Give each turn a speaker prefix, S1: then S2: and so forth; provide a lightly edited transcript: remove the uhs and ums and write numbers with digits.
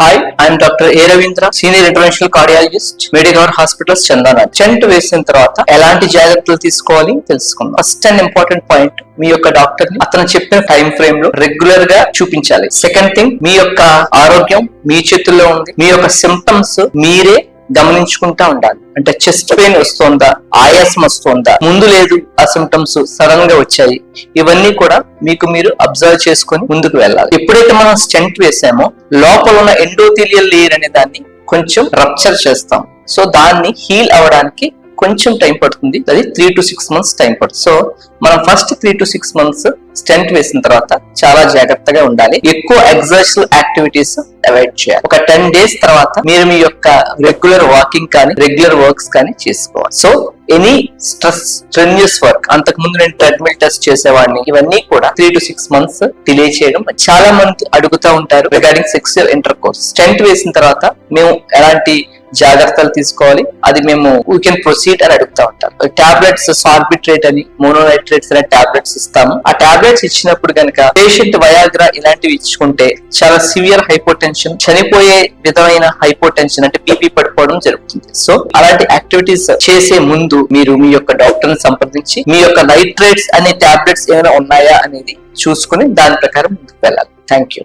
S1: Hi, I'm doctor A Ravindra, senior international cardiologist, Medicover hospitals, Chandanagar. Stent వేసిన తర్వాత ఎలాంటి జాగ్రత్తలు తీసుకోవాలి తెలుసుకుందాం. ఫస్ట్ అండ్ ఇంపార్టెంట్ పాయింట్, మీ యొక్క డాక్టర్ ని అతను చెప్పిన టైం ఫ్రేమ్ లో రెగ్యులర్ గా చూపించాలి. సెకండ్ థింగ్, మీ యొక్క ఆరోగ్యం మీ చేతుల్లో ఉంది. మీ యొక్క సిమ్టమ్స్ మీరే గమనించుకుంటా ఉండాలి. అంటే చెస్ట్ పెయిన్ వస్తుందా, ఆయాసం వస్తుందా, ముందు లేదు ఆ సిమ్టమ్స్ సడన్ గా వచ్చాయి, ఇవన్నీ కూడా మీకు మీరు అబ్జర్వ్ చేసుకుని ముందుకు వెళ్ళాలి. ఎప్పుడైతే మనం స్టెంట్ వేసామో లోపల ఉన్న ఎండోథీలియల్ లేయర్ అనే దాన్ని కొంచెం రప్చర్ చేస్తాం. సో దాన్ని హీల్ అవడానికి కొంచెం టైం పడుతుంది. అది 3 to 6 months టైం పడుతుంది. సో మనం ఫస్ట్ 3 to 6 months స్టెంట్ వేసిన తర్వాత చాలా జాగ్రత్తగా ఉండాలి. ఎక్కువ ఎక్సర్సైజ్ యాక్టివిటీస్ అవాయిడ్ చేయాలి. ఒక 10 days తర్వాత మీరు మీ యొక్క రెగ్యులర్ వాకింగ్ కానీ రెగ్యులర్ వర్క్స్ కానీ చేసుకోవాలి. సో ఎనీ స్ట్రెన్యూస్ వర్క్, అంతకు ముందు నేను ట్రెడ్మిల్ టెస్ట్ చేసేవాడిని, ఇవన్నీ కూడా 3 to 6 months డిలే చేయడం. చాలా మంది అడుగుతా ఉంటారు regarding sexual inter course. Stent వేసిన తర్వాత మేము ఎలాంటి జాగ్రత్తలు తీసుకోవాలి, అది మేము వీ కెన్ ప్రొసీడ్ అని అడుగుతా ఉంటారు. టాబ్లెట్స్ సార్బిట్రేట్ అని, మోనోనైట్రేట్స్ అనే టాబ్లెట్స్ ఇస్తాము. ఆ టాబ్లెట్స్ ఇచ్చినప్పుడు కనుక పేషెంట్ వయాగ్రా ఇలాంటివి ఇచ్చుకుంటే చాలా సివియర్ హైపోటెన్షన్, చనిపోయే విధమైన హైపోటెన్షన్ అంటే బీపీ పడిపోవడం జరుగుతుంది. సో అలాంటి యాక్టివిటీస్ చేసే ముందు మీరు మీ యొక్క డాక్టర్ ని సంప్రదించి మీ యొక్క నైట్రేట్స్ అనే టాబ్లెట్స్ ఏమైనా ఉన్నాయా అనేది చూసుకుని దాని ప్రకారం ముందుకు వెళ్ళాలి. Thank you.